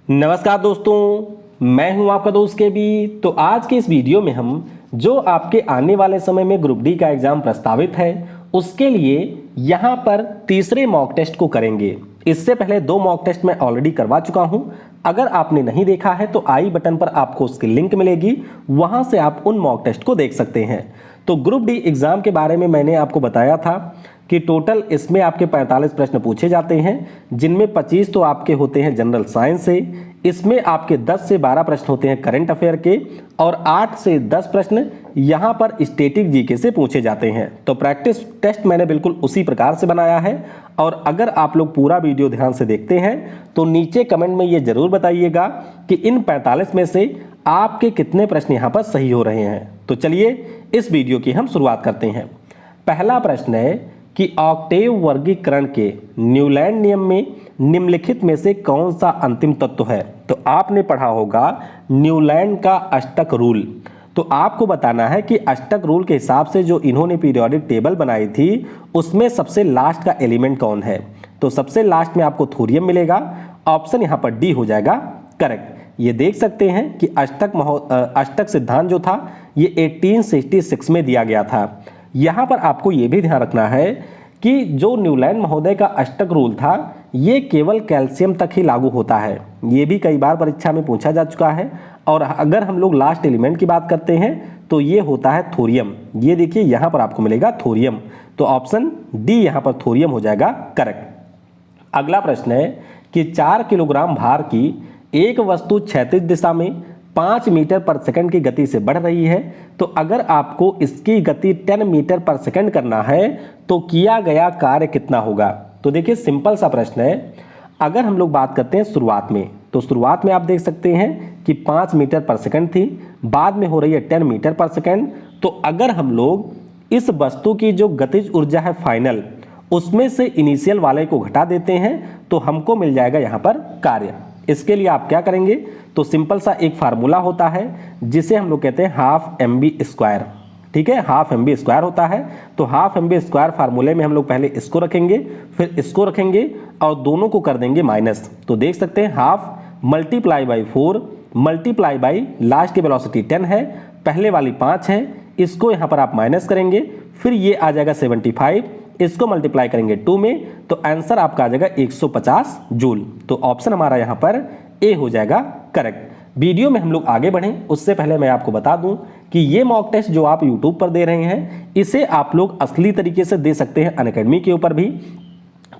नमस्कार दोस्तों, मैं हूं आपका दोस्त के बी। तो आज के इस वीडियो में हम जो आपके आने वाले समय में ग्रुप डी का एग्जाम प्रस्तावित है उसके लिए यहां पर तीसरे मॉक टेस्ट को करेंगे। इससे पहले 2 मॉक टेस्ट मैं ऑलरेडी करवा चुका हूं। अगर आपने नहीं देखा है तो आई बटन पर आपको उसकी लिंक मिलेगी, वहां से आप उन मॉक टेस्ट को देख सकते हैं। तो ग्रुप डी एग्जाम के बारे में मैंने आपको बताया था कि टोटल इसमें आपके 45 प्रश्न पूछे जाते हैं, जिनमें 25 तो आपके होते हैं जनरल साइंस से। इसमें आपके 10 से 12 प्रश्न होते हैं करंट अफेयर के और 8 से 10 प्रश्न यहाँ पर स्टैटिक जीके से पूछे जाते हैं। तो प्रैक्टिस टेस्ट मैंने बिल्कुल उसी प्रकार से बनाया है। और अगर आप लोग पूरा वीडियो ध्यान से देखते हैं तो नीचे कमेंट में ये जरूर बताइएगा कि इन 45 में से आपके कितने प्रश्न यहाँ पर सही हो रहे हैं। तो चलिए इस वीडियो की हम शुरुआत करते हैं। पहला प्रश्न है कि ऑक्टेव वर्गीकरण के न्यूलैंड नियम में निम्नलिखित में से कौन सा अंतिम तत्व है। तो आपने पढ़ा होगा न्यूलैंड का अष्टक रूल। तो आपको बताना है कि अष्टक रूल के हिसाब से जो इन्होंने पीरियोडिक टेबल बनाई थी उसमें सबसे लास्ट का एलिमेंट कौन है। तो सबसे लास्ट में आपको थोरियम मिलेगा। ऑप्शन यहाँ पर डी हो जाएगा करेक्ट। ये देख सकते हैं कि अष्टक सिद्धांत जो था ये 1866 में दिया गया था। यहाँ पर आपको ये भी ध्यान रखना है कि जो न्यूलैंड महोदय का अष्टक रूल था ये केवल कैल्शियम तक ही लागू होता है। ये भी कई बार परीक्षा में पूछा जा चुका है। और अगर हम लोग लास्ट एलिमेंट की बात करते हैं तो ये होता है थोरियम। ये देखिए यहाँ पर आपको मिलेगा थोरियम। तो ऑप्शन डी यहाँ पर थोरियम हो जाएगा करेक्ट। अगला प्रश्न है कि 4 किलोग्राम भार की एक वस्तु क्षैतिज दिशा में 5 मीटर पर सेकंड की गति से बढ़ रही है। तो अगर आपको इसकी गति 10 मीटर पर सेकंड करना है तो किया गया कार्य कितना होगा। तो देखिए सिंपल सा प्रश्न है। अगर हम लोग बात करते हैं शुरुआत में, तो शुरुआत में आप देख सकते हैं कि 5 मीटर पर सेकंड थी, बाद में हो रही है 10 मीटर पर सेकंड। तो अगर हम लोग इस वस्तु की जो गतिज ऊर्जा है फाइनल, उसमें से इनिशियल वाले को घटा देते हैं तो हमको मिल जाएगा यहाँ पर कार्य। इसके लिए आप क्या करेंगे, तो सिंपल सा एक फार्मूला होता है जिसे हम लोग कहते हैं हाफ mv²। ठीक है, हाफ mv² होता है। तो हाफ mv² फार्मूले में हम लोग पहले इसको रखेंगे, फिर इसको रखेंगे और दोनों को कर देंगे माइनस। तो देख सकते हैं half multiply by 4 multiply by last की वेलोसिटी 10 है, पहले वाली 5 है, इसको यहाँ पर आप माइनस करेंगे, फिर ये आ जाएगा 75, इसको मल्टीप्लाई करेंगे 2 में, तो आंसर आपका आ जाएगा 150 जूल। तो ऑप्शन हमारा यहाँ पर ए हो जाएगा करेक्ट। वीडियो में हम लोग आगे बढ़ें उससे पहले मैं आपको बता दूं कि ये मॉक टेस्ट जो आप YouTube पर दे रहे हैं इसे आप लोग असली तरीके से दे सकते हैं अनअकैडमी के ऊपर भी।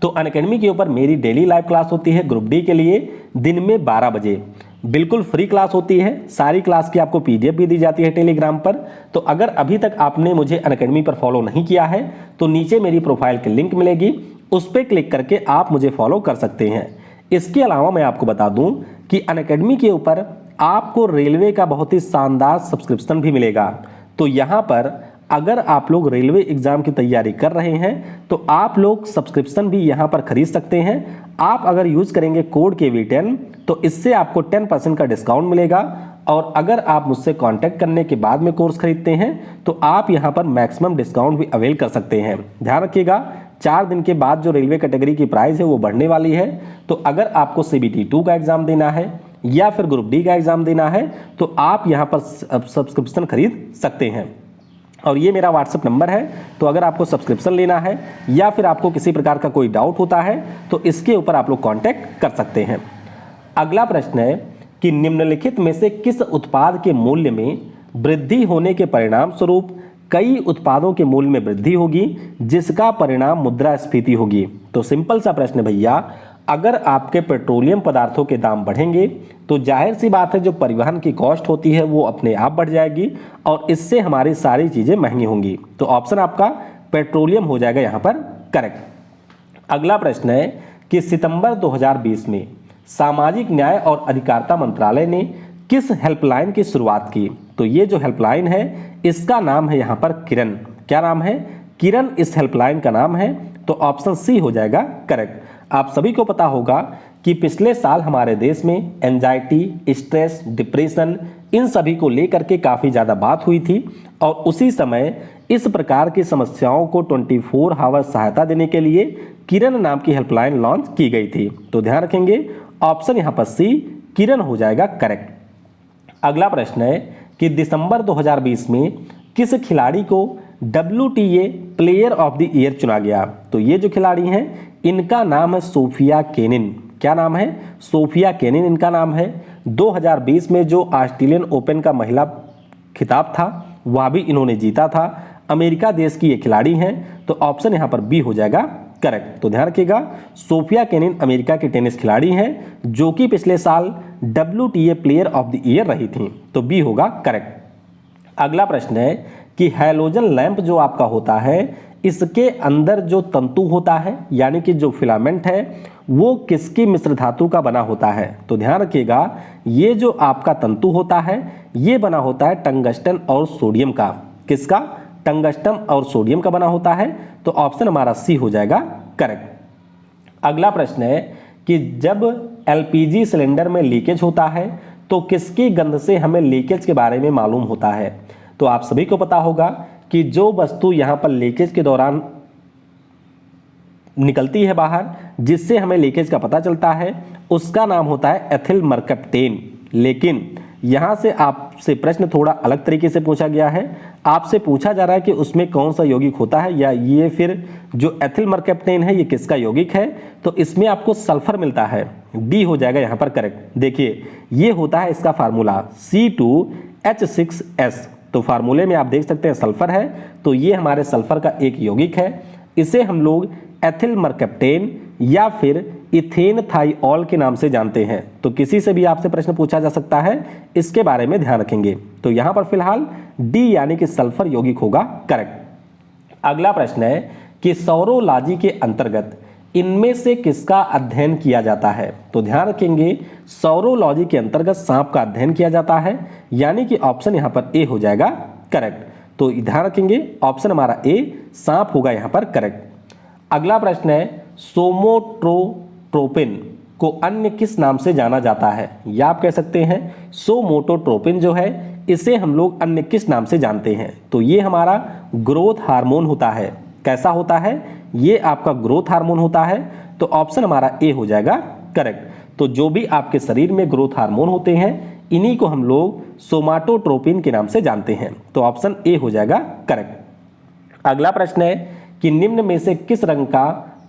तो अनअकैडमी के ऊपर मेरी डेली लाइव क्लास होती है ग्रुप डी के लिए दिन में 12 बजे, बिल्कुल फ्री क्लास होती है। सारी क्लास की आपको PDF भी दी जाती है टेलीग्राम पर। तो अगर अभी तक आपने मुझे अनअकैडमी पर फॉलो नहीं किया है तो नीचे मेरी प्रोफाइल की लिंक मिलेगी, उस पर क्लिक करके आप मुझे फॉलो कर सकते हैं। इसके अलावा मैं आपको बता दूं कि अनअकैडमी के ऊपर आपको रेलवे का बहुत ही शानदार सब्सक्रिप्शन भी मिलेगा। तो यहाँ पर अगर आप लोग रेलवे एग्जाम की तैयारी कर रहे हैं तो आप लोग सब्सक्रिप्शन भी यहाँ पर खरीद सकते हैं। आप अगर यूज करेंगे कोड KV10 तो इससे आपको 10% का डिस्काउंट मिलेगा। और अगर आप मुझसे कांटेक्ट करने के बाद में कोर्स खरीदते हैं तो आप यहाँ पर मैक्सिमम डिस्काउंट भी अवेल कर सकते हैं। ध्यान रखिएगा 4 दिन के बाद जो रेलवे कैटेगरी की प्राइस है वो बढ़ने वाली है। तो अगर आपको CBT 2 का एग्जाम देना है या फिर ग्रुप डी का एग्जाम देना है तो आप यहाँ पर सब्सक्रिप्शन खरीद सकते हैं। और ये मेरा व्हाट्सएप नंबर है, तो अगर आपको सब्सक्रिप्शन लेना है या फिर आपको किसी प्रकार का कोई डाउट होता है तो इसके ऊपर आप लोग कांटेक्ट कर सकते हैं। अगला प्रश्न है कि निम्नलिखित में से किस उत्पाद के मूल्य में वृद्धि होने के परिणाम स्वरूप कई उत्पादों के मूल्य में वृद्धि होगी जिसका परिणाम मुद्रास्फीति होगी। तो सिंपल सा प्रश्न भैया, अगर आपके पेट्रोलियम पदार्थों के दाम बढ़ेंगे तो जाहिर सी बात है जो परिवहन की कॉस्ट होती है वो अपने आप बढ़ जाएगी और इससे हमारी सारी चीजें महंगी होंगी। तो ऑप्शन आपका पेट्रोलियम हो जाएगा यहाँ पर करेक्ट। अगला प्रश्न है कि सितंबर 2020 में सामाजिक न्याय और अधिकारिता मंत्रालय ने किस हेल्पलाइन की शुरुआत की। तो ये जो हेल्पलाइन है इसका नाम है यहाँ पर किरण। क्या नाम है, किरण इस हेल्पलाइन का नाम है। तो ऑप्शन सी हो जाएगा करेक्ट। आप सभी को पता होगा कि पिछले साल हमारे देश में एंजाइटी, स्ट्रेस, डिप्रेशन इन सभी को लेकर के काफ़ी ज़्यादा बात हुई थी और उसी समय इस प्रकार की समस्याओं को 24 आवर सहायता देने के लिए किरण नाम की हेल्पलाइन लॉन्च की गई थी। तो ध्यान रखेंगे ऑप्शन यहाँ पर सी किरण हो जाएगा करेक्ट। अगला प्रश्न है कि दिसंबर 2020 में किस खिलाड़ी को WTA player of the year चुना गया? तो ये जो खिलाड़ी हैं इनका नाम है सोफिया केनिन। क्या नाम है? सोफिया केनिन इनका नाम है। 2020 में जो ऑस्ट्रेलियन ओपन का महिला खिताब था वह भी इन्होंने जीता था। अमेरिका देश की ये खिलाड़ी हैं, तो ऑप्शन यहाँ पर बी हो जाएगा करेक्ट। तो ध्यान रखिएगा, सोफिया केनिन अमेरिका की टेनिस खिलाड़ी हैं जो कि पिछले साल WTA player of the year रही थी, तो बी होगा करेक्ट। अगला प्रश्न है कि हैलोजन लैंप जो आपका होता है इसके अंदर जो तंतु होता है यानी कि जो फिलामेंट है वो किसकी मिश्र धातु का बना होता है? तो ध्यान रखिएगा, ये जो आपका तंतु होता है ये बना होता है टंगस्टन और सोडियम का। किसका? टंगस्टन और सोडियम का बना होता है, तो ऑप्शन हमारा सी हो जाएगा करेक्ट। अगला प्रश्न है कि जब LPG सिलेंडर में लीकेज होता है तो किसकी गंध से हमें लीकेज के बारे में मालूम होता है? तो आप सभी को पता होगा कि जो वस्तु यहाँ पर लीकेज के दौरान निकलती है बाहर जिससे हमें लीकेज का पता चलता है उसका नाम होता है एथिल मर्कैप्टेन। लेकिन यहाँ से आपसे प्रश्न थोड़ा अलग तरीके से पूछा गया है। आपसे पूछा जा रहा है कि उसमें कौन सा यौगिक होता है, या ये फिर जो एथिल मर्कैप्टेन है ये किसका यौगिक है? तो इसमें आपको सल्फर मिलता है, डी हो जाएगा यहाँ पर करेक्ट। देखिए ये होता है इसका फार्मूला C2H6S। तो फार्मूले में आप देख सकते हैं सल्फर है, तो ये हमारे सल्फर का एक यौगिक है। इसे हम लोग एथिल मर्कैप्टेन या फिर इथेन थाइऑल के नाम से जानते हैं। तो किसी से भी आपसे प्रश्न पूछा जा सकता है, इसके बारे में ध्यान रखेंगे। तो यहाँ पर फिलहाल डी यानी कि सल्फर यौगिक होगा करेक्ट। अगला प्रश्न है कि सौरोलॉजी के अंतर्गत इनमें से किसका अध्ययन किया जाता है? तो ध्यान रखेंगे, सौरोलॉजी के अंतर्गत सांप का अध्ययन किया जाता है, यानी कि ऑप्शन यहाँ पर ए हो जाएगा करेक्ट। तो ध्यान रखेंगे ऑप्शन हमारा ए सांप होगा यहाँ पर करेक्ट। अगला प्रश्न है सोमोटोट्रोपिन को अन्य किस नाम से जाना जाता है? या आप कह सकते हैं सोमोटोट्रोपिन जो है इसे हम लोग अन्य किस नाम से जानते हैं? तो ये हमारा ग्रोथ हार्मोन होता है। कैसा होता है? ये आपका ग्रोथ हार्मोन होता है, तो ऑप्शन हमारा ए हो जाएगा करेक्ट। तो जो भी आपके शरीर में ग्रोथ हार्मोन होते हैं इन्हीं को हम लोग सोमाटोट्रोपिन के नाम से जानते हैं, तो ऑप्शन ए हो जाएगा करेक्ट। अगला प्रश्न है कि निम्न में से किस रंग का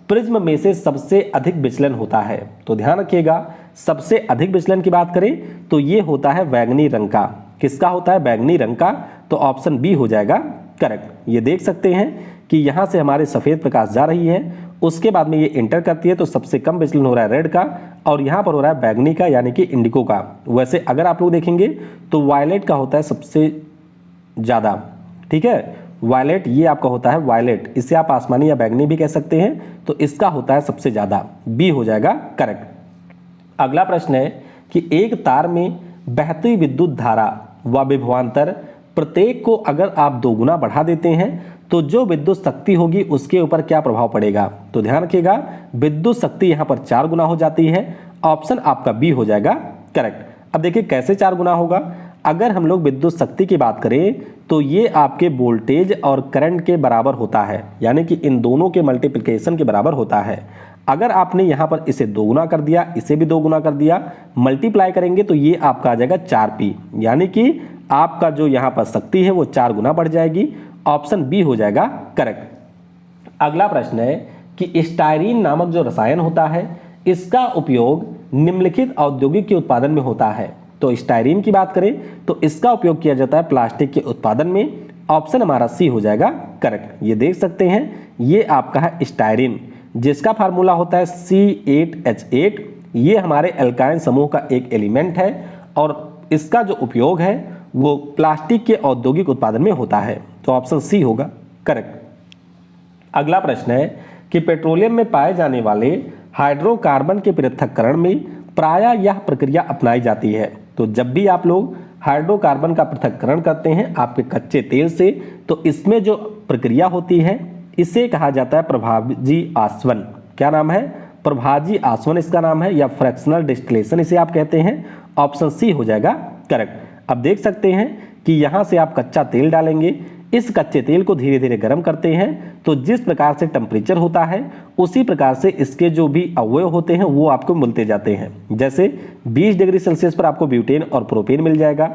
प्रिज्म में से सबसे अधिक विचलन होता है? तो ध्यान रखिएगा, सबसे अधिक विचलन की बात करें तो ये होता है बैंगनी रंग का। किसका होता है? बैंगनी रंग का, तो ऑप्शन बी हो जाएगा करेक्ट। ये देख सकते हैं कि यहाँ से हमारे सफ़ेद प्रकाश जा रही है, उसके बाद में ये इंटर करती है, तो सबसे कम विचलन हो रहा है रेड का, और यहाँ पर हो रहा है बैंगनी का यानी कि इंडिको का। वैसे अगर आप लोग देखेंगे तो वायलेट का होता है सबसे ज़्यादा, ठीक है, वायलेट ये आपका होता है वायलेट, इसे आप आसमानी या बैंगनी भी कह सकते हैं, तो इसका होता है सबसे ज़्यादा, बी हो जाएगा करेक्ट। अगला प्रश्न है कि एक तार में बहती विद्युत धारा व विभवांतर प्रत्येक को अगर आप दोगुना बढ़ा देते हैं तो जो विद्युत शक्ति होगी उसके ऊपर क्या प्रभाव पड़ेगा? तो ध्यान रखिएगा, विद्युत शक्ति यहाँ पर 4 गुना हो जाती है, ऑप्शन आपका बी हो जाएगा करेक्ट। अब देखिए कैसे 4 गुना होगा। अगर हम लोग विद्युत शक्ति की बात करें तो ये आपके वोल्टेज और करंट के बराबर होता है, यानी कि इन दोनों के मल्टीप्लिकेशन के बराबर होता है। अगर आपने यहाँ पर इसे 2 गुना कर दिया, इसे भी 2 गुना कर दिया, मल्टीप्लाई करेंगे तो ये आपका आ जाएगा 4p, यानी कि आपका जो यहाँ पर शक्ति है वो 4 गुना बढ़ जाएगी, ऑप्शन बी हो जाएगा करेक्ट। अगला प्रश्न है कि स्टायरीन नामक जो रसायन होता है इसका उपयोग निम्नलिखित औद्योगिक के उत्पादन में होता है। तो स्टायरीन की बात करें तो इसका उपयोग किया जाता है प्लास्टिक के उत्पादन में, ऑप्शन हमारा सी हो जाएगा करेक्ट। ये देख सकते हैं ये आपका है स्टायरीन, जिसका फार्मूला होता है C8H8। ये हमारे एल्काइन समूह का एक एलिमेंट है और इसका जो उपयोग है वो प्लास्टिक के औद्योगिक उत्पादन में होता है, तो ऑप्शन सी होगा करेक्ट। अगला प्रश्न है कि पेट्रोलियम में पाए जाने वाले हाइड्रोकार्बन के पृथक्करण में प्रायः यह प्रक्रिया अपनाई जाती है। तो जब भी आप लोग हाइड्रोकार्बन का पृथक्करण करते हैं आपके कच्चे तेल से, तो इसमें जो प्रक्रिया होती है इसे कहा जाता है प्रभाजी आसवन। क्या नाम है? प्रभाजी आसवन इसका नाम है, या फ्रैक्शनल डिस्टिलेशन इसे आप कहते हैं, ऑप्शन सी हो जाएगा करेक्ट। अब देख सकते हैं कि यहाँ से आप कच्चा तेल डालेंगे, इस कच्चे तेल को धीरे धीरे गर्म करते हैं तो जिस प्रकार से टेम्परेचर होता है उसी प्रकार से इसके जो भी अवयव होते हैं वो आपको मिलते जाते हैं। जैसे 20 डिग्री सेल्सियस पर आपको ब्यूटेन और प्रोपेन मिल जाएगा,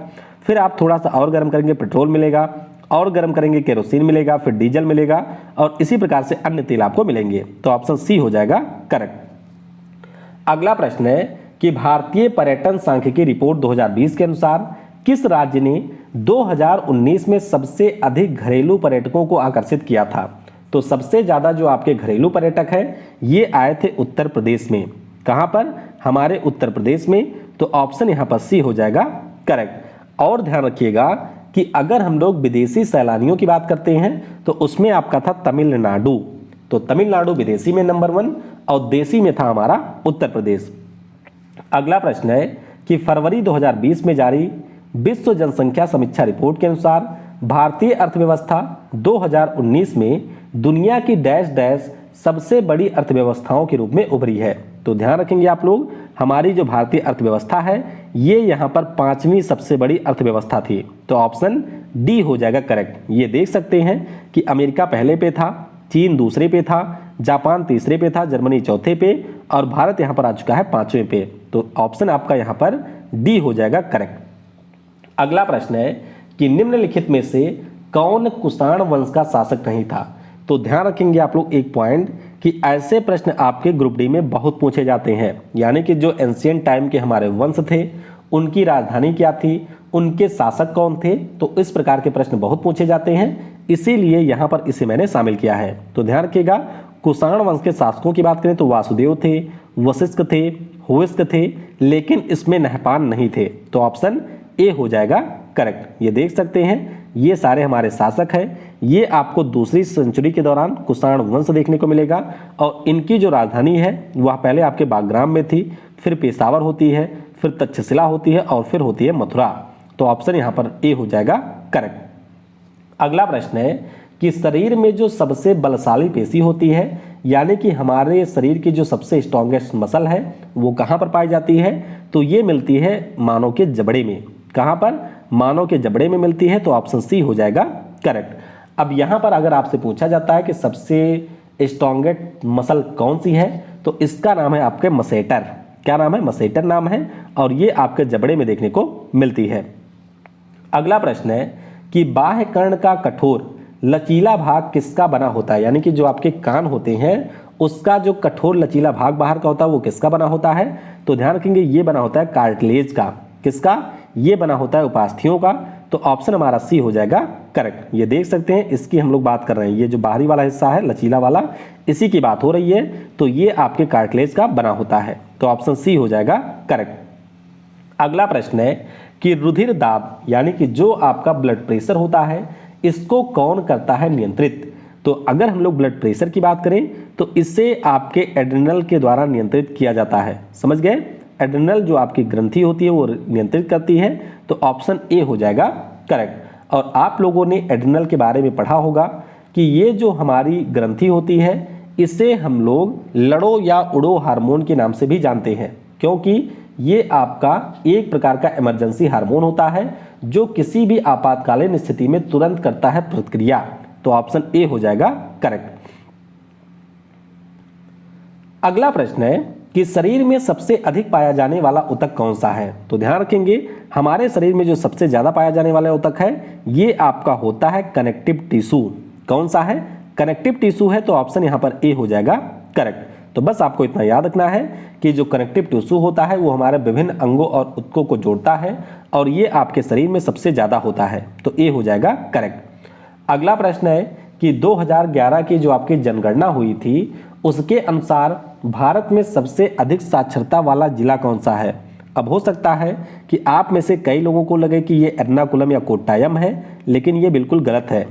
फिर आप थोड़ा सा और गर्म करेंगे पेट्रोल मिलेगा, और गर्म करेंगे केरोसिन मिलेगा, फिर डीजल मिलेगा और इसी प्रकार से अन्य तेल आपको मिलेंगे। तो ऑप्शन सी हो जाएगा करेक्ट। अगला प्रश्न है कि भारतीय पर्यटन सांख्यिकी रिपोर्ट 2020 के अनुसार किस राज्य ने 2019 में सबसे अधिक घरेलू पर्यटकों को आकर्षित किया था? तो सबसे ज्यादा जो आपके घरेलू पर्यटक हैं ये आए थे उत्तर प्रदेश में। कहां पर? हमारे उत्तर प्रदेश में। तो ऑप्शन यहां पर सी हो जाएगा करेक्ट। और ध्यान रखिएगा कि अगर हम लोग विदेशी सैलानियों की बात करते हैं तो उसमें आपका था तमिलनाडु। तो तमिलनाडु विदेशी में नंबर 1 और देशी में था हमारा उत्तर प्रदेश। अगला प्रश्न है कि फरवरी 2020 में जारी विश्व जनसंख्या समीक्षा रिपोर्ट के अनुसार भारतीय अर्थव्यवस्था 2019 में दुनिया की डैश डैश सबसे बड़ी अर्थव्यवस्थाओं के रूप में उभरी है। तो ध्यान रखेंगे आप लोग, हमारी जो भारतीय अर्थव्यवस्था है ये यहाँ पर 5वीं सबसे बड़ी अर्थव्यवस्था थी। तो ऑप्शन डी हो जाएगा करेक्ट। ये देख सकते हैं कि अमेरिका पहले पे था, चीन दूसरे पे था, जापान तीसरे पे था, जर्मनी चौथे पे और भारत यहाँ पर आ चुका है 5वें पे। तो ऑप्शन आपका यहाँ पर डी हो जाएगा करेक्ट। अगला प्रश्न है कि निम्नलिखित में से कौन कुषाण वंश का शासक नहीं था? तो ध्यान रखेंगे आप लोग एक पॉइंट कि ऐसे प्रश्न आपके ग्रुप डी में बहुत पूछे जाते हैं, यानी कि जो एंशिएंट टाइम के हमारे वंश थे उनकी राजधानी क्या थी, उनके शासक कौन थे। तो इस प्रकार के प्रश्न बहुत पूछे जाते हैं, इसीलिए यहाँ पर इसे मैंने शामिल किया है। तो ध्यान रखिएगा, कुषाण वंश के शासकों की बात करें तो वासुदेव थे, वशिष्ठ थे, हुविष्ठ थे, लेकिन इसमें नहपान नहीं थे। तो ऑप्शन ए हो जाएगा करेक्ट। ये देख सकते हैं ये सारे हमारे शासक हैं। ये आपको दूसरी सेंचुरी के दौरान कुषाण वंश देखने को मिलेगा और इनकी जो राजधानी है वह पहले आपके बागराम में थी, फिर पेशावर होती है, फिर तक्षशिला होती है और फिर होती है मथुरा। तो ऑप्शन यहाँ पर ए हो जाएगा करेक्ट। अगला प्रश्न है कि शरीर में जो सबसे बलशाली पेशी होती है, यानी कि हमारे शरीर की जो सबसे स्ट्रॉन्गेस्ट मसल है वो कहाँ पर पाई जाती है? तो ये मिलती है मानव के जबड़े में। कहां पर? मानव के जबड़े में मिलती है। तो ऑप्शन सी हो जाएगा करेक्ट। अब यहां पर अगर आपसे पूछा जाता है कि सबसे स्ट्रॉन्गेस्ट मसल कौन सी है तो इसका नाम है आपके मसेटर। क्या नाम है? मसेटर नाम है और ये आपके जबड़े में देखने को मिलती है। अगला प्रश्न है कि बाह्य कर्ण का कठोर लचीला भाग किसका बना होता है? यानी कि जो आपके कान होते हैं उसका जो कठोर लचीला भाग बाहर का होता है वो किसका बना होता है? तो ध्यान रखेंगे ये बना होता है कार्टिलेज का। किसका? ये बना होता है उपास्थियों का। तो ऑप्शन हमारा सी हो जाएगा करेक्ट। ये देख सकते हैं इसकी हम लोग बात कर रहे हैं, ये जो बाहरी वाला हिस्सा है लचीला वाला इसी की बात हो रही है। तो ये आपके कार्टिलेज का बना होता है। तो ऑप्शन सी हो जाएगा करेक्ट। अगला प्रश्न है कि रुधिर दाब यानी कि जो आपका ब्लड प्रेशर होता है इसको कौन करता है नियंत्रित? तो अगर हम लोग ब्लड प्रेशर की बात करें तो इसे आपके एड्रिनल के द्वारा नियंत्रित किया जाता है। समझ गए? एड्रिनल जो आपकी ग्रंथि होती है वो नियंत्रित करती है। तो ऑप्शन ए हो जाएगा करेक्ट। और आप लोगों ने एड्रिनल के बारे में पढ़ा होगा कि ये जो हमारी ग्रंथि होती है इसे हम लोग लड़ो या उड़ो हार्मोन के नाम से भी जानते हैं, क्योंकि ये आपका एक प्रकार का इमरजेंसी हार्मोन होता है जो किसी भी आपातकालीन स्थिति में तुरंत करता है प्रतिक्रिया। तो ऑप्शन ए हो जाएगा करेक्ट। अगला प्रश्न है कि शरीर में सबसे अधिक पाया जाने वाला ऊतक कौन सा है? तो ध्यान रखेंगे हमारे शरीर में जो सबसे ज्यादा पाया जाने वाला ऊतक है ये आपका होता है कनेक्टिव टिश्यू। कौन सा है? कनेक्टिव टिश्यू है। तो ऑप्शन यहां पर ए हो जाएगा करेक्ट। तो बस आपको इतना याद रखना है कि जो कनेक्टिव टिश्यू होता है वो हमारे विभिन्न अंगों और ऊतकों को जोड़ता है और ये आपके शरीर में सबसे ज्यादा होता है। तो ए हो जाएगा करेक्ट। अगला प्रश्न है कि 2011 की जो आपकी जनगणना हुई थी उसके अनुसार भारत में सबसे अधिक साक्षरता वाला जिला कौन सा है? अब हो सकता है कि आप में से कई लोगों को लगे कि ये एर्नाकुलम या कोट्टायम है, लेकिन ये बिल्कुल गलत है।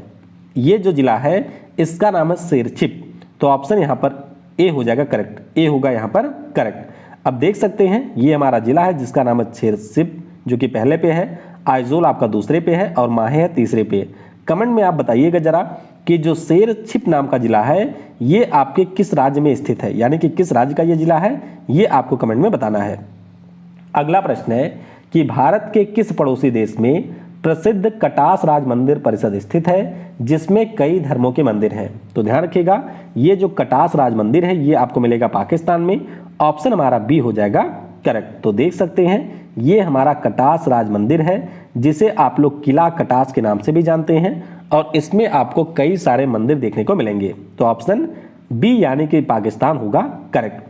ये जो जिला है इसका नाम है शेरछिप। तो ऑप्शन यहाँ पर ए हो जाएगा करेक्ट। ए होगा यहाँ पर करेक्ट। अब देख सकते हैं ये हमारा जिला है जिसका नाम है शेरछिप, जो कि पहले पे है, आइजोल आपका दूसरे पे है और माहे है तीसरे पे। कमेंट में आप बताइएगा जरा कि जो शेरछिप नाम का जिला है ये आपके किस राज्य में स्थित है, यानी कि किस राज्य का ये जिला है ये आपको कमेंट में बताना है। अगला प्रश्न है कि भारत के किस पड़ोसी देश में प्रसिद्ध कटास राज मंदिर परिषद स्थित है, जिसमें कई धर्मों के मंदिर हैं। तो ध्यान रखिएगा, ये जो कटास राज मंदिर है ये आपको मिलेगा पाकिस्तान में। ऑप्शन हमारा बी हो जाएगा करेक्ट। तो देख सकते हैं ये हमारा कटास राज मंदिर है, जिसे आप लोग किला कटास के नाम से भी जानते हैं, और इसमें आपको कई सारे मंदिर देखने को मिलेंगे। तो ऑप्शन बी यानी कि पाकिस्तान होगा करेक्ट।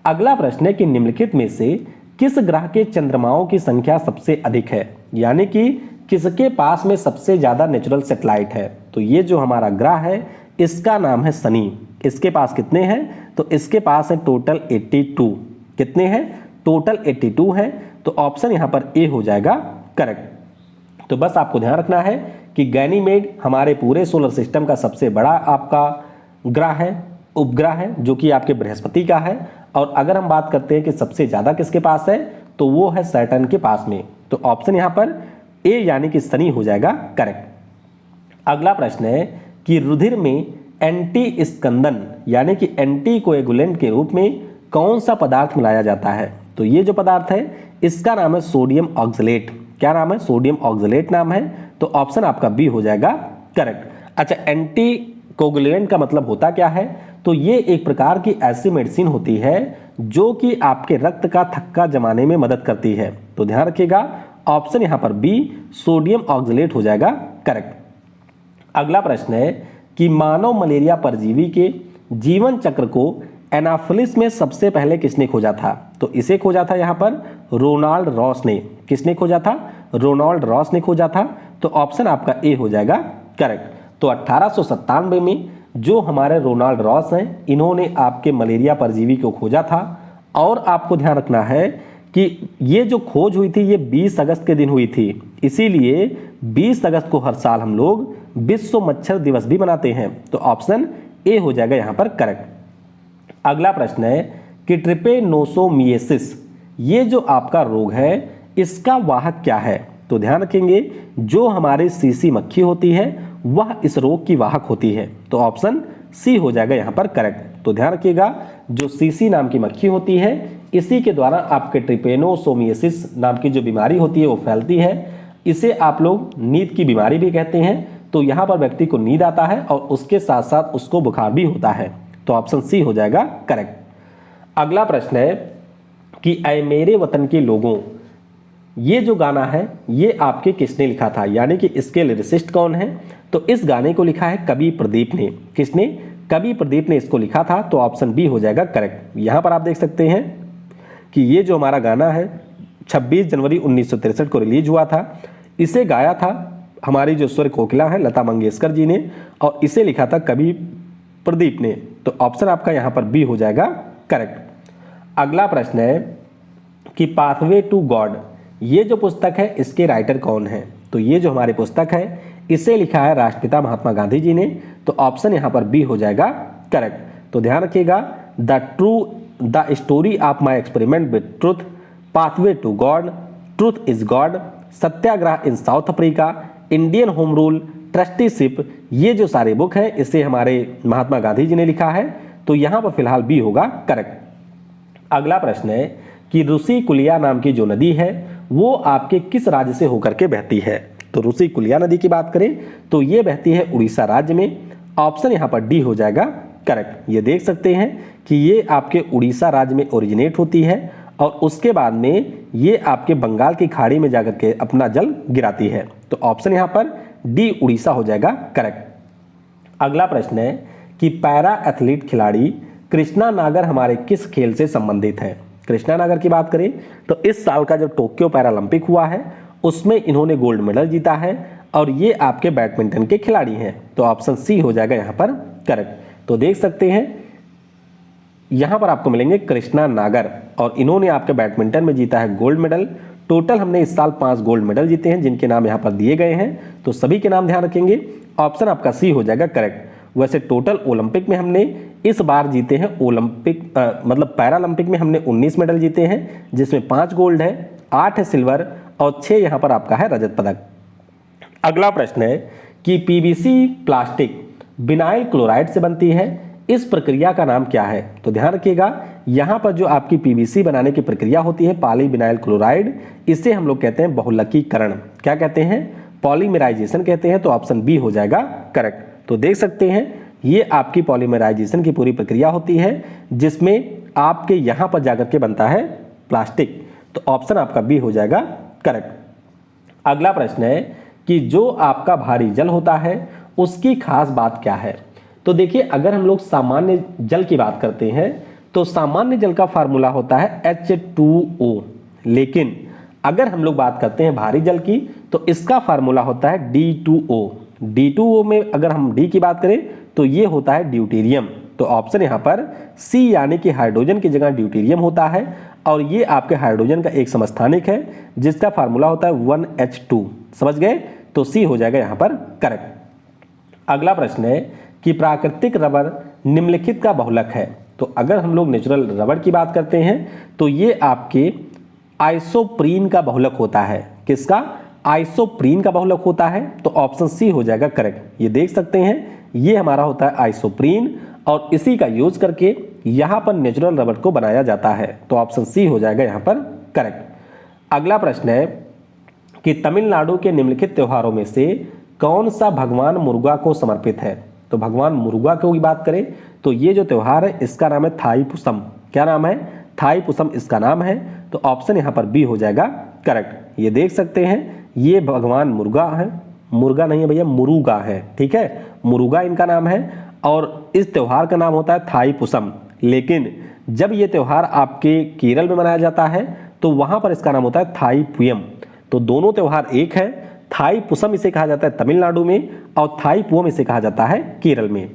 अगला प्रश्न है कि निम्नलिखित में से किस ग्रह के चंद्रमाओं की संख्या सबसे अधिक है, यानी कि किसके पास में सबसे ज्यादा नेचुरल सैटेलाइट है। तो ये जो हमारा ग्रह है इसका नाम है शनि। इसके पास कितने हैं, तो इसके पास है टोटल 82। कितने हैं, टोटल 82 है। तो ऑप्शन यहां पर ए हो जाएगा करेक्ट। तो बस आपको ध्यान रखना है कि गैनीमेड हमारे पूरे सोलर सिस्टम का सबसे बड़ा आपका ग्रह है, उपग्रह है, जो कि आपके बृहस्पति का है। और अगर हम बात करते हैं कि सबसे ज्यादा किसके पास है, तो वो है सैटर्न के पास में। तो ऑप्शन यहां पर ए यानी कि शनि हो जाएगा करेक्ट। अगला प्रश्न है कि रुधिर में एंटी स्कंदन यानी कि एंटी कोएगुलेंट के रूप में कौन सा पदार्थ मिलाया जाता है। तो ये जो पदार्थ है इसका नाम है सोडियम ऑक्सलेट। क्या नाम है, सोडियम ऑक्सलेट नाम है। तो ऑप्शन आपका बी हो जाएगा करेक्ट। अच्छा, एंटी कोएगुलेंट का मतलब होता क्या है, तो ये एक प्रकार की ऐसी मेडिसिन होती है जो कि आपके रक्त का थक्का जमाने में मदद करती है। तो ध्यान रखिएगा, ऑप्शन यहां पर बी सोडियम ऑक्सलेट हो जाएगा करेक्ट। अगला प्रश्न है कि मानव मलेरिया परजीवी के जीवन चक्र को एनाफिलिस में सबसे पहले किसने खोजा था। तो इसे खोजा था यहां पर रोनाल्ड रॉस ने। किसने खोजा था, रोनाल्ड रॉस ने खोजा था। तो ऑप्शन आपका ए हो जाएगा करेक्ट। तो 1897 में जो हमारे रोनाल्ड रॉस हैं इन्होंने आपके मलेरिया परजीवी को खोजा था। और आपको ध्यान रखना है कि ये जो खोज हुई थी ये 20 अगस्त के दिन हुई थी, इसीलिए 20 अगस्त को हर साल हम लोग विश्व मच्छर दिवस भी मनाते हैं। तो ऑप्शन ए हो जाएगा यहां पर करेक्ट। अगला प्रश्न है कि ट्रिपेनोसोमियासिस ये जो आपका रोग है इसका वाहक क्या है। तो ध्यान रखेंगे, जो हमारी सीसी मक्खी होती है वह इस रोग की वाहक होती है। तो ऑप्शन सी हो जाएगा यहां पर करेक्ट। तो ध्यान रखिएगा, जो सीसी नाम की मक्खी होती है इसी के द्वारा आपके ट्रिपेनोसोमियासिस नाम की जो बीमारी होती है वो फैलती है। इसे आप लोग नींद की बीमारी भी कहते हैं। तो यहां पर व्यक्ति को नींद आता है और उसके साथ साथ उसको बुखार भी होता है। तो ऑप्शन सी हो जाएगा करेक्ट। अगला प्रश्न है कि ऐ मेरे वतन के लोगों ये जो गाना है ये आपके किसने लिखा था, यानी कि इसके लिरिसिस्ट कौन है। तो इस गाने को लिखा है कवि प्रदीप ने। किसने, कवि प्रदीप ने इसको लिखा था। तो ऑप्शन बी हो जाएगा करेक्ट। यहां पर आप देख सकते हैं कि ये जो हमारा गाना है 26 जनवरी 1963 को रिलीज हुआ था। इसे गाया था हमारी जो स्वर कोकिला है लता मंगेशकर जी ने, और इसे लिखा था कवि प्रदीप ने। तो ऑप्शन आपका यहां पर बी हो जाएगा करेक्ट। अगला प्रश्न है कि पाथवे टू गॉड ये जो पुस्तक है इसके राइटर कौन है। तो ये जो हमारी पुस्तक है इसे लिखा है राष्ट्रपिता महात्मा गांधी जी ने। तो ऑप्शन यहां पर बी हो जाएगा करेक्ट। तो ध्यान रखिएगा, the story of my experiment with truth, pathway to God, truth is God, Satyagraha in South Africa, Indian home rule, trusteeship, ये जो सारे बुक हैं इसे हमारे महात्मा गांधी जी ने लिखा है। तो यहां पर फिलहाल बी होगा करेक्ट। अगला प्रश्न है कि रूसी कुलिया नाम की जो नदी है वो आपके किस राज्य से होकर के बहती है। तो रूसी कुलिया नदी की बात करें तो ये बहती है उड़ीसा राज्य में। ऑप्शन यहां पर डी हो जाएगा करेक्ट। ये देख सकते हैं कि ये आपके उड़ीसा राज्य में ओरिजिनेट होती है और उसके बाद में ये आपके बंगाल की खाड़ी में जाकर के अपना जल गिराती है। तो ऑप्शन यहां पर डी उड़ीसा हो जाएगा करेक्ट। अगला प्रश्न है कि पैरा एथलीट खिलाड़ी कृष्णा नागर हमारे किस खेल से संबंधित है। कृष्णा नागर की बात करें तो इस साल का जो टोक्यो पैरालंपिक हुआ है उसमें इन्होंने गोल्ड मेडल जीता है और ये आपके बैडमिंटन के खिलाड़ी हैं। तो ऑप्शन सी हो जाएगा यहां पर करेक्ट। तो देख सकते हैं यहां पर आपको मिलेंगे कृष्णा नागर और इन्होंने आपके बैडमिंटन में जीता है गोल्ड मेडल। टोटल हमने इस साल 5 गोल्ड मेडल जीते हैं जिनके नाम यहां पर दिए गए हैं। तो सभी के नाम ध्यान रखेंगे, ऑप्शन आपका सी हो जाएगा करेक्ट। वैसे टोटल ओलंपिक में हमने इस बार जीते हैं मतलब पैरालंपिक में हमने 19 मेडल जीते हैं जिसमें 5 गोल्ड है, 8 है सिल्वर और 6 यहां पर आपका है रजत पदक। अगला प्रश्न है कि पीवीसी प्लास्टिक विनाइल क्लोराइड से बनती है, इस प्रक्रिया का नाम क्या है। तो ध्यान रखिएगा यहां पर जो आपकी पीवीसी बनाने की प्रक्रिया होती है पॉली विनाइल क्लोराइड, इसे हम लोग कहते हैं बहुलकीकरण। क्या कहते हैं, पॉलीमराइजेशन कहते हैं, तो ऑप्शन बी हो जाएगा करेक्ट। तो देख सकते हैं ये आपकी पॉलीमराइजेशन की पूरी प्रक्रिया होती है जिसमें आपके यहाँ पर जाकर के बनता है प्लास्टिक, तो ऑप्शन आपका बी हो जाएगा करेक्ट। अगला प्रश्न है कि जो आपका भारी जल होता है उसकी खास बात क्या है। तो देखिए अगर हम लोग सामान्य जल की बात करते हैं तो सामान्य जल का फार्मूला होता है H2O, लेकिन अगर हम लोग बात करते हैं भारी जल की तो इसका फार्मूला होता है D2O। D2O में अगर हम D की बात करें तो ये होता है ड्यूटेरियम, तो ऑप्शन यहाँ पर C यानी कि हाइड्रोजन की जगह ड्यूटेरियम होता है और ये आपके हाइड्रोजन का एक समस्थानिक है जिसका फार्मूला होता है 1H2। समझ गए, तो C हो जाएगा यहाँ पर करेक्ट। अगला प्रश्न है कि प्राकृतिक रबर निम्नलिखित का बहुलक है। तो अगर हम लोग नेचुरल रबर की बात करते हैं तो ये आपके आइसोप्रीन का बहुलक होता है। किसका? आइसोप्रीन का बहुलक होता है, तो ऑप्शन सी हो जाएगा करेक्ट। ये देख सकते हैं ये हमारा होता है आइसोप्रीन और इसी का यूज करके यहाँ पर नेचुरल रबर को बनाया जाता है, तो ऑप्शन सी हो जाएगा यहाँ पर करेक्ट। अगला प्रश्न है कि तमिलनाडु के निम्नलिखित त्योहारों में से कौन सा भगवान मुरुगा को समर्पित है। तो भगवान मुरुगा की बात करें तो ये जो त्योहार है इसका नाम है थाईपुसम। क्या नाम है? थाईपुसम इसका नाम है, तो ऑप्शन यहाँ पर बी हो जाएगा करेक्ट। ये देख सकते हैं ये भगवान मुरुगा है, मुर्गा नहीं है भैया, मुरुगा है, ठीक है, मुरुगा इनका नाम है और इस त्योहार का नाम होता है थाईपुसम। लेकिन जब ये त्योहार आपके केरल में मनाया जाता है तो वहाँ पर इसका नाम होता है थाईपुयम। तो दोनों त्योहार एक है, थाईपुसम इसे कहा जाता है तमिलनाडु में और थाईपुयम इसे कहा जाता है केरल में।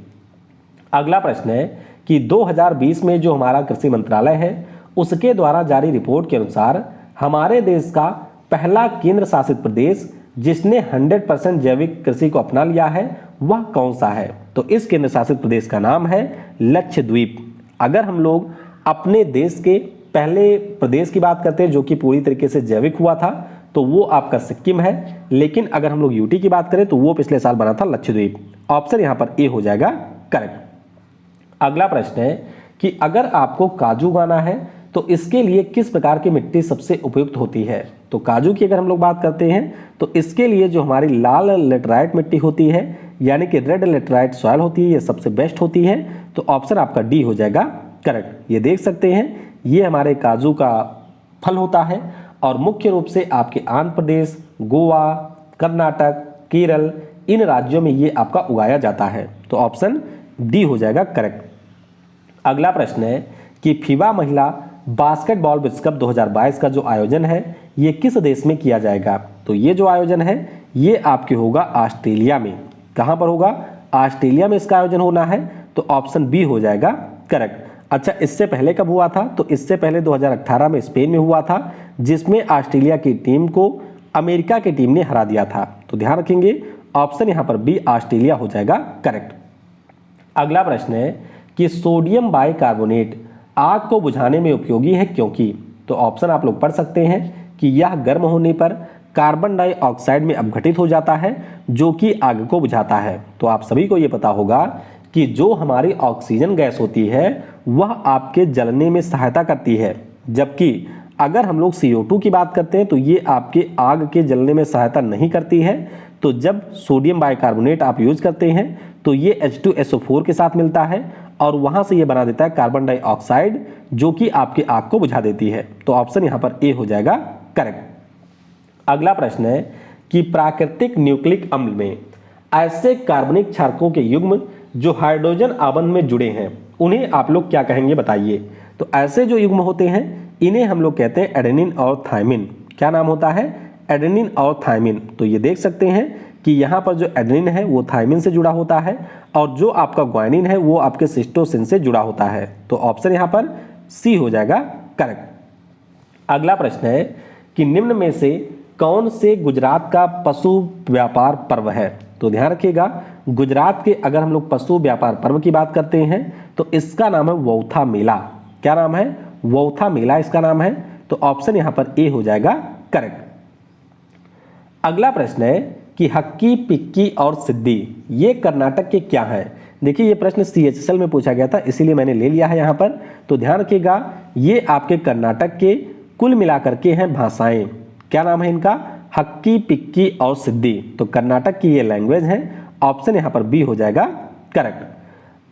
अगला प्रश्न है कि 2020 में जो हमारा कृषि मंत्रालय है उसके द्वारा जारी रिपोर्ट के अनुसार हमारे देश का पहला केंद्र शासित प्रदेश जिसने 100% जैविक कृषि को अपना लिया है वह कौन सा है। तो इस केंद्र शासित प्रदेश का नाम है लक्षद्वीप। अगर हम लोग अपने देश के पहले प्रदेश की बात करते हैं जो कि पूरी तरीके से जैविक हुआ था तो वो आपका सिक्किम है, लेकिन अगर हम लोग यूटी की बात करें तो वो पिछले साल बना था लक्षद्वीप। ऑप्शन यहाँ पर ए हो जाएगा करेक्ट। अगला प्रश्न है कि अगर आपको काजू उगाना है तो इसके लिए किस प्रकार की मिट्टी सबसे उपयुक्त होती है। तो काजू की अगर हम लोग बात करते हैं तो इसके लिए जो हमारी लाल लेटराइट मिट्टी होती है यानी कि रेड लेटराइट सॉइल होती है ये सबसे बेस्ट होती है, तो ऑप्शन आपका डी हो जाएगा करेक्ट। ये देख सकते हैं ये हमारे काजू का फल होता है और मुख्य रूप से आपके आंध्र प्रदेश, गोवा, कर्नाटक, केरल इन राज्यों में ये आपका उगाया जाता है, तो ऑप्शन डी हो जाएगा करेक्ट। अगला प्रश्न है कि फीबा महिला बास्केटबॉल विश्व कप 2022 का जो आयोजन है ये किस देश में किया जाएगा। तो ये जो आयोजन है ये आपके होगा ऑस्ट्रेलिया में। कहाँ पर होगा? ऑस्ट्रेलिया में इसका आयोजन होना है, तो ऑप्शन बी हो जाएगा करेक्ट। अच्छा, इससे पहले कब हुआ था? तो इससे पहले 2018 में स्पेन में हुआ था जिसमें ऑस्ट्रेलिया की टीम को अमेरिका की टीम ने हरा दिया था, तो ध्यान रखेंगे ऑप्शन यहाँ पर बी ऑस्ट्रेलिया हो जाएगा करेक्ट। अगला प्रश्न है कि सोडियम बाइकार्बोनेट आग को बुझाने में उपयोगी है क्योंकि। तो ऑप्शन आप लोग पढ़ सकते हैं कि यह गर्म होने पर कार्बन डाइऑक्साइड में अपघटित हो जाता है जो कि आग को बुझाता है। तो आप सभी को यह पता होगा कि जो हमारी ऑक्सीजन गैस होती है वह आपके जलने में सहायता करती है, जबकि अगर हम लोग CO2 की बात करते हैं तो ये आपके आग के जलने में सहायता नहीं करती है। तो जब सोडियम बाइकार्बोनेट आप यूज करते हैं तो ये H2SO4 के साथ मिलता है और वहां से ये बना देता है कार्बन डाइऑक्साइड जो कि आपकी आग को बुझा देती है, तो ऑप्शन यहाँ पर ए हो जाएगा करेक्ट। अगला प्रश्न है कि प्राकृतिक न्यूक्लिक अम्ल में ऐसे कार्बनिक क्षारकों के युग्म जो हाइड्रोजन आबंध में जुड़े हैं उन्हें आप लोग क्या कहेंगे बताइए। तो ऐसे जो युग्म होते हैं इन्हें हम लोग कहते हैं एडेनिन और थायमिन। क्या नाम होता है? एडेनिन और थायमिन। तो ये देख सकते हैं कि यहाँ पर जो एडेनिन है वो थायमिन से जुड़ा होता है और जो आपका ग्वानिन है वो आपके सिस्टोसिन से जुड़ा होता है, तो ऑप्शन यहाँ पर सी हो जाएगा करेक्ट। अगला प्रश्न है कि निम्न में से कौन से गुजरात का पशु व्यापार पर्व है। तो ध्यान रखिएगा गुजरात के अगर हम लोग पशु व्यापार पर्व की बात करते हैं तो इसका नाम है वौथा मेला। क्या नाम है? वौथा मेला इसका नाम है, तो ऑप्शन यहाँ पर ए हो जाएगा करेक्ट। अगला प्रश्न है कि हक्की, पिक्की और सिद्धि ये कर्नाटक के क्या हैं। देखिए ये प्रश्न CHSL में पूछा गया था इसीलिए मैंने ले लिया है यहाँ पर, तो ध्यान रखिएगा ये आपके कर्नाटक के कुल मिलाकर के हैं भाषाएं। क्या नाम है इनका? हक्की पिक्की और सिद्धि। तो कर्नाटक की ये लैंग्वेज है, ऑप्शन यहाँ पर बी हो जाएगा करेक्ट।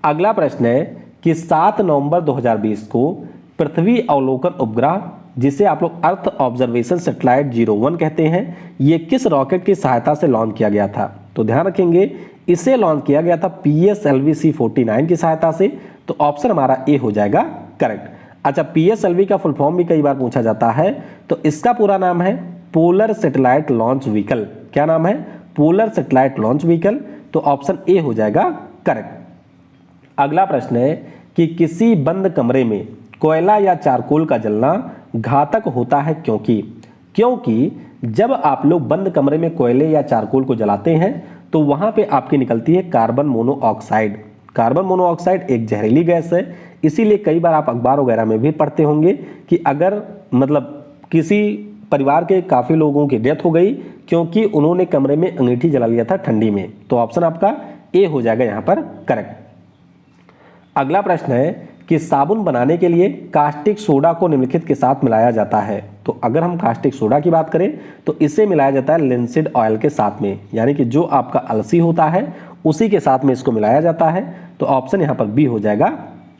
अगला प्रश्न है कि 7 नवंबर 2020 को पृथ्वी अवलोकन उपग्रह, जिसे आप लोग अर्थ ऑब्जर्वेशन सैटेलाइट 01 कहते हैं, ये किस रॉकेट की सहायता से लॉन्च किया गया था? तो ध्यान रखेंगे, इसे लॉन्च किया गया था PSLV C49 की सहायता से। तो ऑप्शन हमारा ए हो जाएगा करेक्ट। अच्छा, PSLV का फुल फॉर्म भी कई बार पूछा जाता है, तो इसका पूरा नाम है पोलर सैटेलाइट लॉन्च व्हीकल। क्या नाम है? Polar satellite launch vehicle. तो ऑप्शन ए हो जाएगा करेक्ट। अगला प्रश्न है कि किसी बंद कमरे में कोयला या चारकोल का जलना घातक होता है क्योंकि जब आप लोग बंद कमरे में कोयले या चारकोल को जलाते हैं तो वहां पे आपकी निकलती है कार्बन मोनोऑक्साइड। कार्बन मोनोऑक्साइड एक जहरीली गैस है, इसीलिए कई बार आप अखबार वगैरह में भी पढ़ते होंगे कि अगर किसी परिवार के काफी लोगों की डेथ हो गई क्योंकि उन्होंने कमरे में अंगीठी जला लिया था ठंडी में। तो ऑप्शन आपका ए हो जाएगा यहां पर करेक्ट। अगला प्रश्न है कि साबुन बनाने के लिए कास्टिक सोडा को निम्नलिखित के साथ मिलाया जाता है। तो अगर हम कास्टिक सोडा की बात करें तो इसे मिलाया जाता है लिंसीड ऑयल के साथ में, यानी कि जो आपका अलसी होता है उसी के साथ में इसको मिलाया जाता है। तो ऑप्शन यहां पर बी हो जाएगा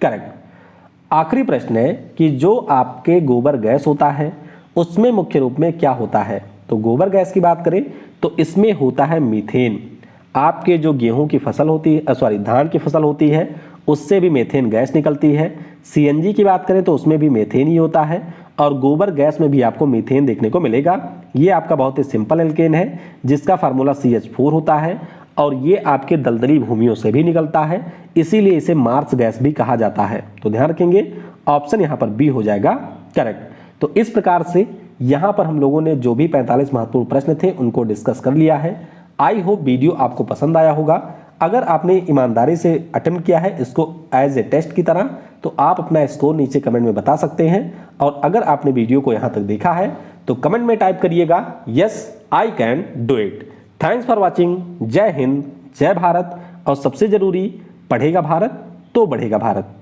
करेक्ट। आखिरी प्रश्न है कि जो आपके गोबर गैस होता है उसमें मुख्य रूप में क्या होता है? तो गोबर गैस की बात करें तो इसमें होता है मीथेन। आपके जो गेहूं की फसल होती है, धान की फसल होती है, उससे भी मीथेन गैस निकलती है। CNG की बात करें तो उसमें भी मीथेन ही होता है, और गोबर गैस में भी आपको मीथेन देखने को मिलेगा। ये आपका बहुत ही सिंपल एल्केन है जिसका फार्मूला CH4 होता है, और ये आपके दलदली भूमियों से भी निकलता है, इसीलिए इसे मार्स गैस भी कहा जाता है। तो ध्यान रखेंगे, ऑप्शन यहाँ पर बी हो जाएगा करेक्ट। तो इस प्रकार से यहाँ पर हम लोगों ने जो भी 45 महत्वपूर्ण प्रश्न थे उनको डिस्कस कर लिया है। आई होप वीडियो आपको पसंद आया होगा। अगर आपने ईमानदारी से अटेम्प्ट किया है इसको एज ए टेस्ट की तरह, तो आप अपना स्कोर नीचे कमेंट में बता सकते हैं। और अगर आपने वीडियो को यहाँ तक देखा है तो कमेंट में टाइप करिएगा yes I can do it. Thanks for watching. जय हिंद, जय भारत, और सबसे जरूरी, पढ़ेगा भारत तो बढ़ेगा भारत।